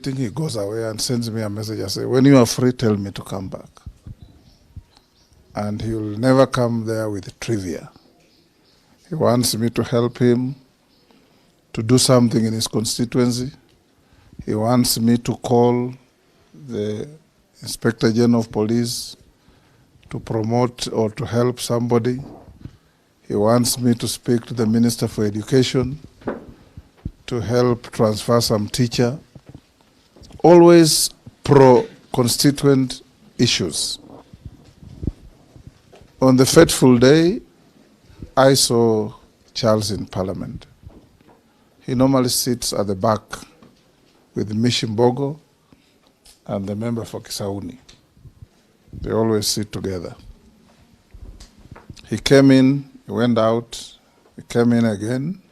I think he goes away and sends me a message. I say, when you are free, tell me to come back. And he will never come there with trivia. He wants me to help him to do something in his constituency. He wants me to call the Inspector General of Police to promote or to help somebody. He wants me to speak to the Minister for Education to help transfer some teacher. Always pro-constituent issues. On the fateful day, I saw Charles in Parliament. He normally sits at the back with Mishimbogo and the member for Kisauni. They always sit together. He came in, he went out, he came in again.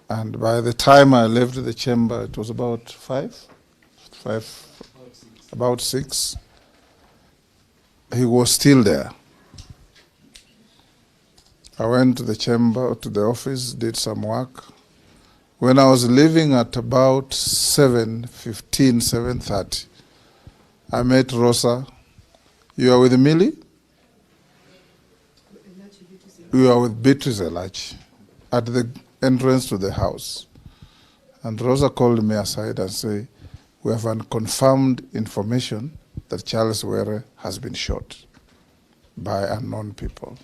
And by the time I left the chamber, it was about about 6. He was still there. I went to the chamber, to the office, did some work. When I was leaving at about 7:15, 7:30, I met Rosa. You are with Millie? You are with Beatrice Elachi at the entrance to the house. And Rosa called me aside and said, we have unconfirmed information that Charles Were has been shot by unknown people.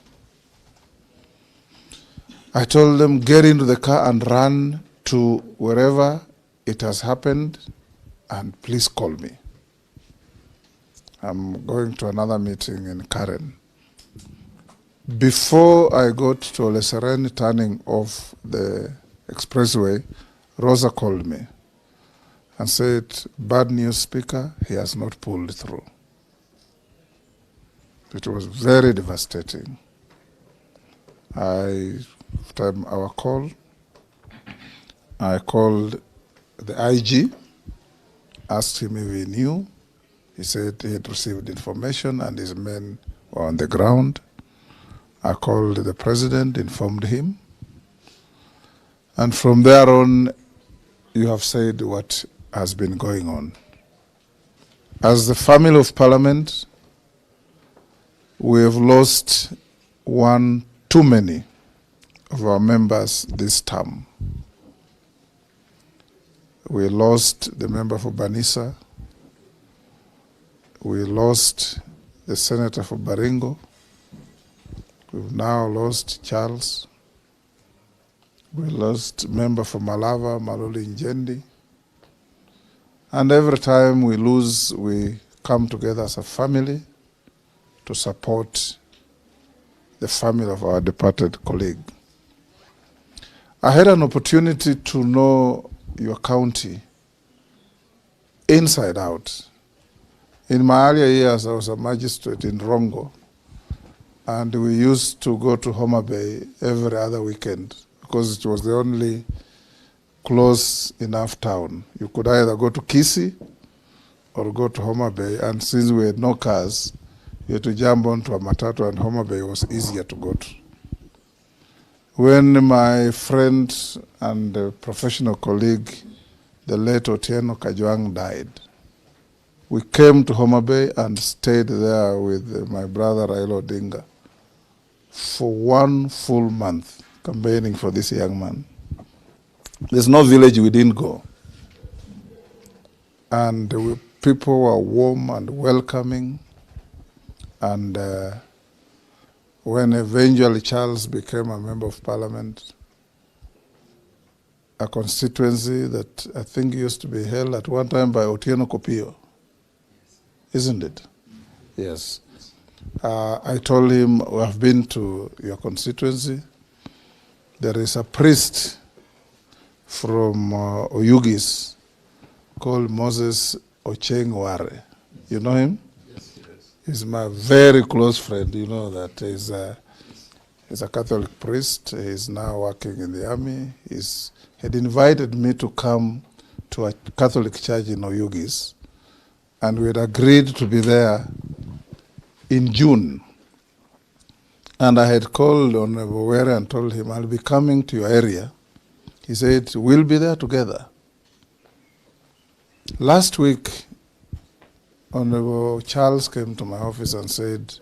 I told them, get into the car and run to wherever it has happened and please call me. I'm going to another meeting in Karen. Before I got to Oleseren turning off the expressway, Rosa called me and said, bad news, Speaker, he has not pulled through. It was very devastating. After our call, I called the IG, asked him if he knew. He said he had received information and his men were on the ground. I called the president, informed him. And from there on, you have said what has been going on. As the family of Parliament, we have lost one too many of our members this term. We lost the member for Banisa. We lost the senator for Baringo. We've now lost Charles. We lost member for Malava, Maloli Njendi. And every time we lose, we come together as a family to support the family of our departed colleague. I had an opportunity to know your county inside out. In my earlier years, I was a magistrate in Rongo, and we used to go to Homa Bay every other weekend because it was the only close enough town. You could either go to Kisii or go to Homa Bay, and since we had no cars, you had to jump onto a matatu, and Homa Bay was easier to go to. When my friend and professional colleague, the late Otieno Kajwang, died, we came to Homa Bay and stayed there with my brother Raila Odinga for 1 full month campaigning for this young man. There's no village we didn't go. And people were warm and welcoming. And when eventually Charles became a member of Parliament, a constituency that I think used to be held at one time by Otieno Kopio, isn't it? Yes. I told him, we have been to your constituency. There is a priest from Oyugis called Moses Ong'ondo Were. You know him? Yes, yes. He's my very close friend. You know that he's a Catholic priest. He's now working in the army. He had invited me to come to a Catholic church in Oyugis, and we had agreed to be there in June. And I had called Ong'ondo Were and told him, I'll be coming to your area. He said, we'll be there together. Last week, Honorable Charles came to my office and said,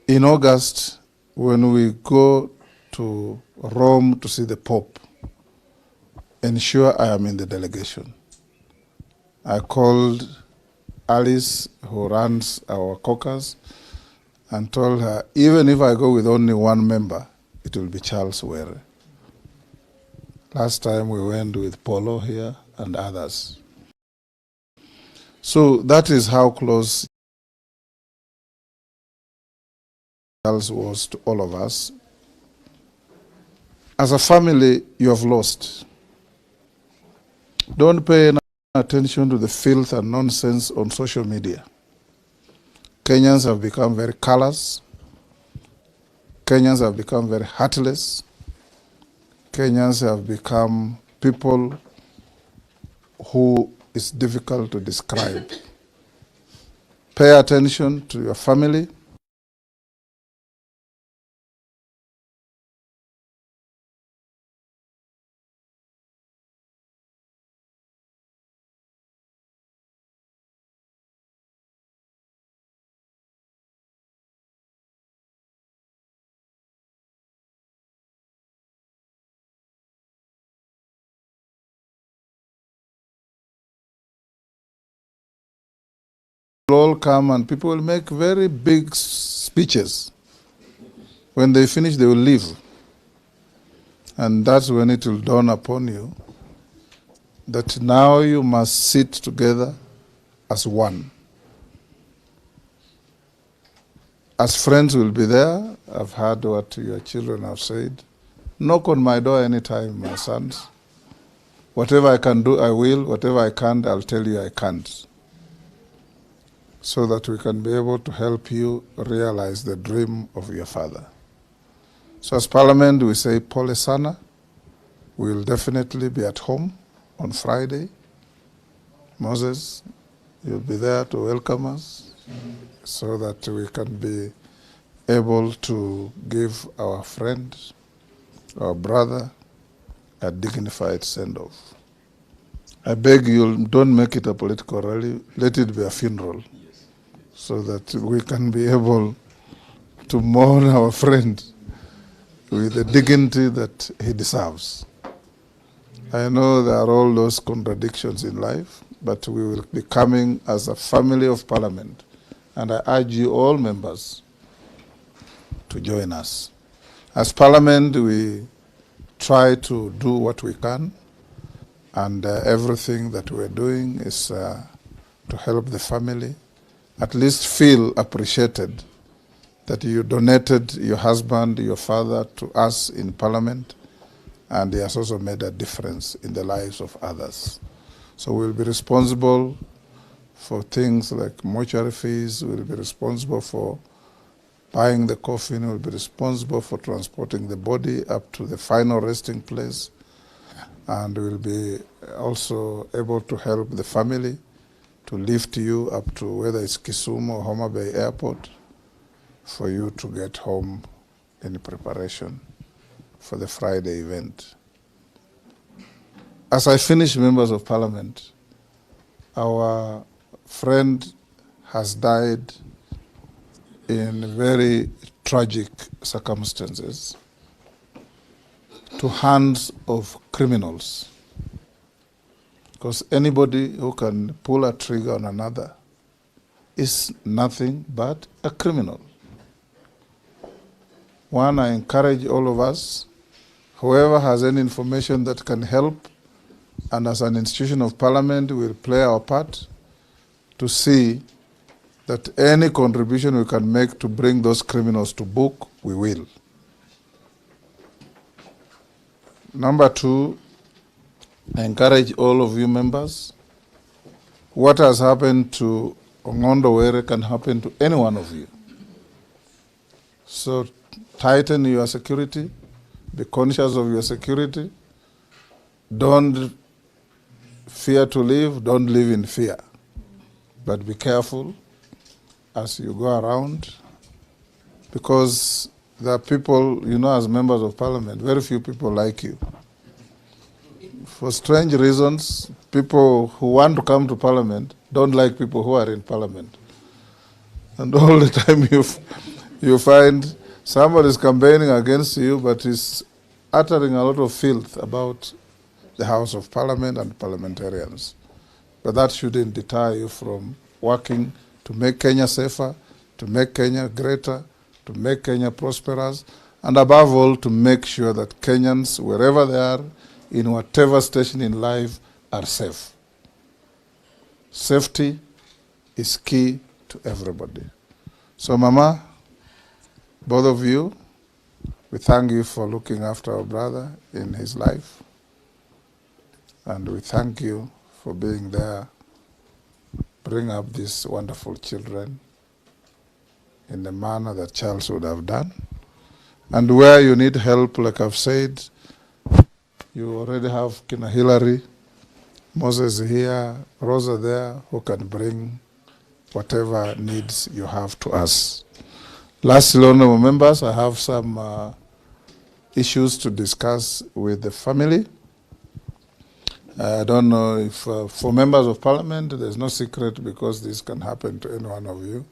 in August, when we go to Rome to see the Pope, ensure I am in the delegation. I called Alice, who runs our caucus, and told her, even if I go with only one member, it will be Charles Were. Last time we went with Polo here and others. So that is how close Charles was to all of us. As a family, you have lost. Don't pay attention to the filth and nonsense on social media. Kenyans have become very callous. Kenyans have become very heartless. Kenyans have become people who is difficult to describe. Pay attention to your family. Will all come and people will make very big speeches. When they finish, they will leave. And that's when it will dawn upon you that now you must sit together as one. As friends will be there. I've heard what your children have said. Knock on my door anytime, my sons. Whatever I can do, I will. Whatever I can't, I'll tell you I can't. So that we can be able to help you realize the dream of your father. So as Parliament, we say, Pole sana. We will definitely be at home on Friday. Moses, you'll be there to welcome us so that we can be able to give our friend, our brother, a dignified send-off. I beg you, don't make it a political rally. Let it be a funeral so that we can be able to mourn our friend with the dignity that he deserves. I know there are all those contradictions in life, but we will be coming as a family of Parliament. And I urge you all members to join us. As Parliament, we try to do what we can, and everything that we're doing is to help the family at least feel appreciated that you donated your husband, your father to us in Parliament, and he has also made a difference in the lives of others. So we'll be responsible for things like mortuary fees, we'll be responsible for buying the coffin, we'll be responsible for transporting the body up to the final resting place, and we'll be also able to help the family to lift you up to whether it's Kisumu or Homa Bay Airport for you to get home in preparation for the Friday event. As I finish, members of Parliament, our friend has died in very tragic circumstances to hands of criminals. Because anybody who can pull a trigger on another is nothing but a criminal. One, I encourage all of us, whoever has any information that can help, and as an institution of Parliament, we'll play our part to see that any contribution we can make to bring those criminals to book, we will. Number two, I encourage all of you members, what has happened to Ong'ondo Were can happen to any one of you. So tighten your security, be conscious of your security, don't fear to live, don't live in fear, but be careful as you go around, because there are people, you know, as members of Parliament, very few people like you. for strange reasons, people who want to come to parliament don't like people who are in parliament. And all the time you find somebody is campaigning against you, but is uttering a lot of filth about the House of Parliament and parliamentarians. But that shouldn't deter you from working to make Kenya safer, to make Kenya greater, to make Kenya prosperous, and above all, to make sure that Kenyans, wherever they are, in whatever station in life, are safe. Safety is key to everybody. So, Mama, both of you, we thank you for looking after our brother in his life. And we thank you for being there, bring up these wonderful children in the manner that Charles would have done. And where you need help, like I've said, you already have Kina Hillary, Moses here, Rosa there, who can bring whatever needs you have to us. Lastly, honorable members, I have some issues to discuss with the family. I don't know if for members of parliament, there's no secret because this can happen to any one of you.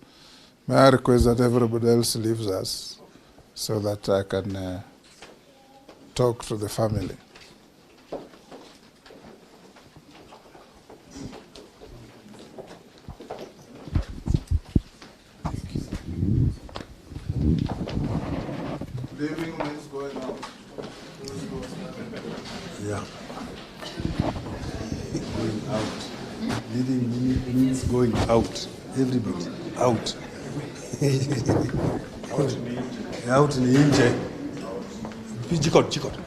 May I request that everybody else leaves us so that I can talk to the family. Leaving means going out. Yeah. Going out. Leaving means going out. Everybody out. Out in the inje. Jikot.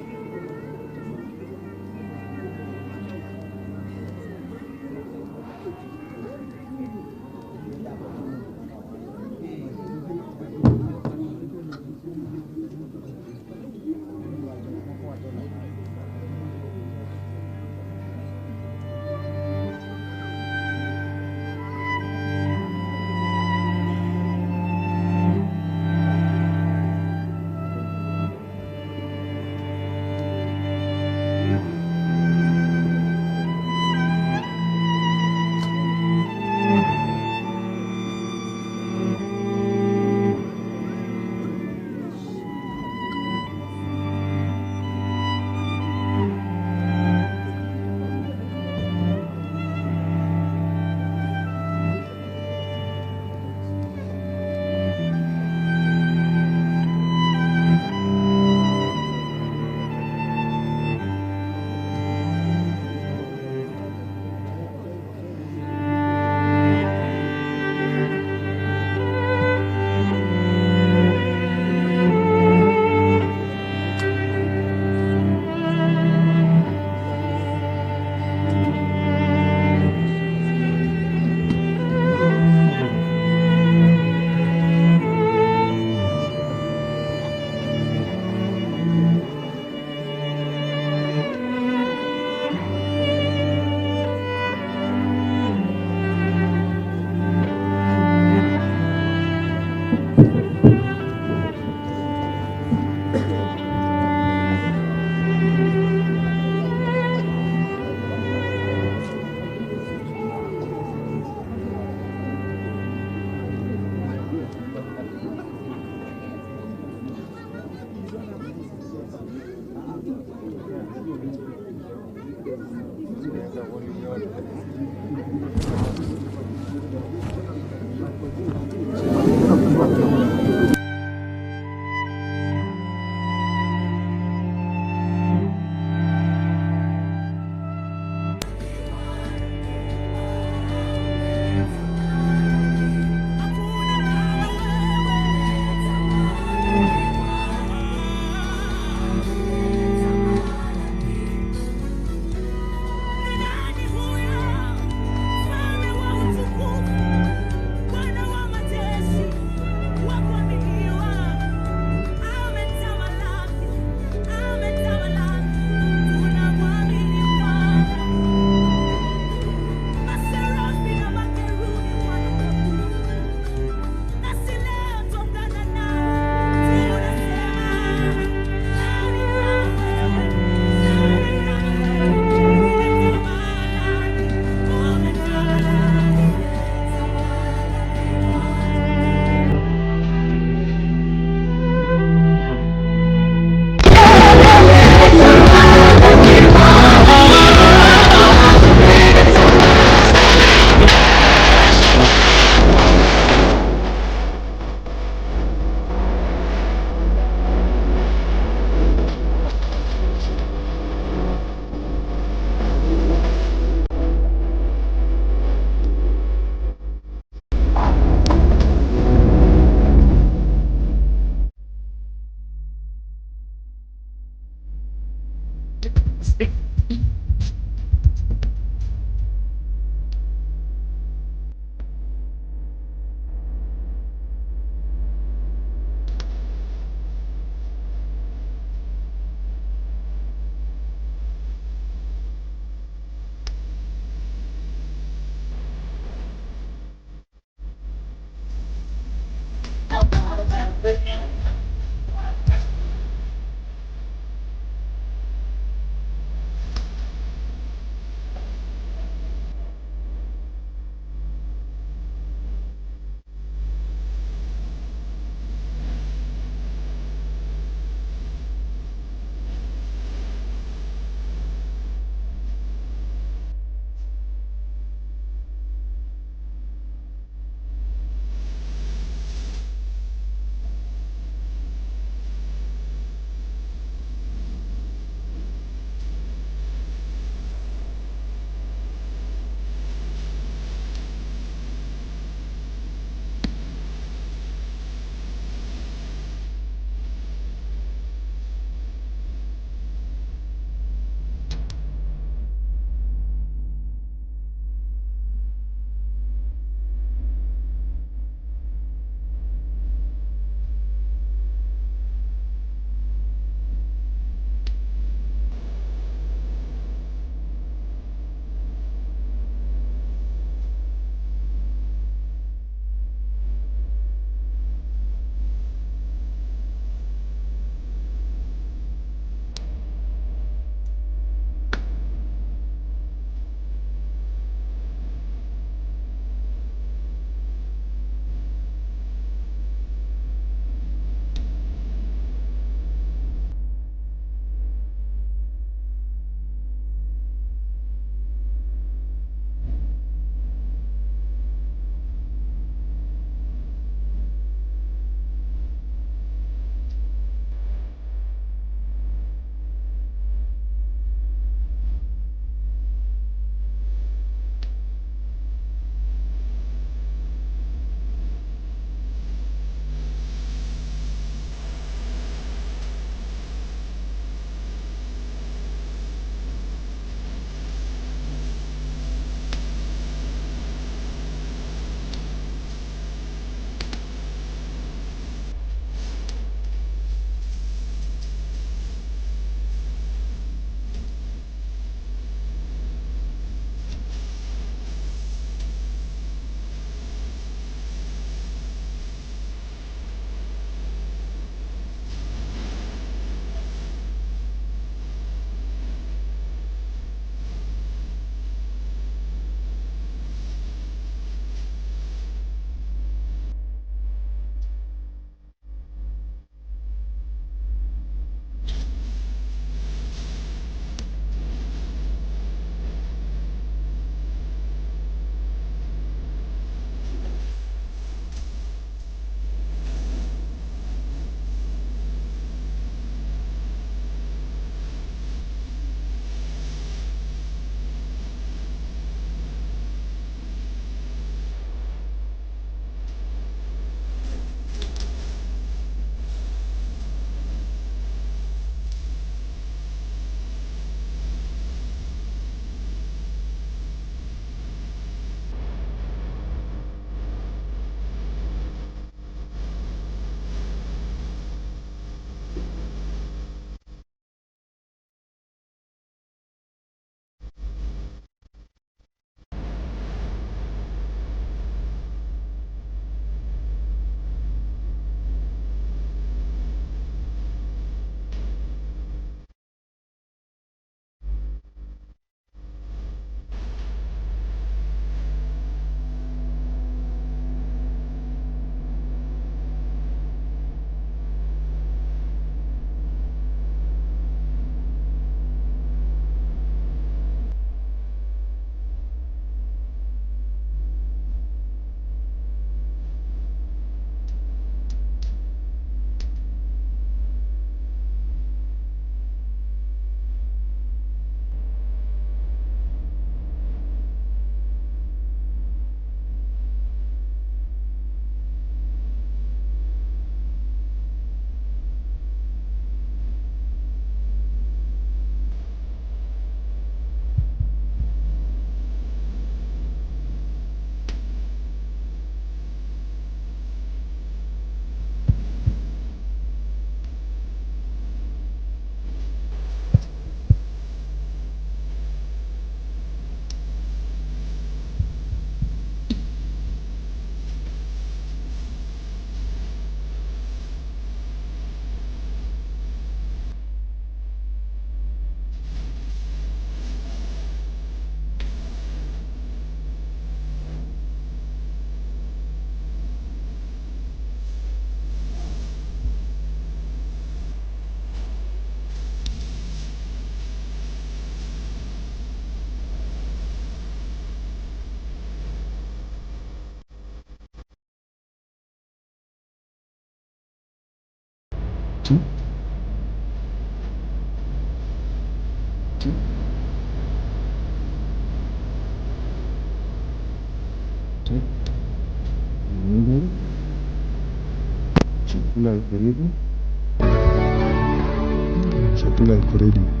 Chakula iko ready.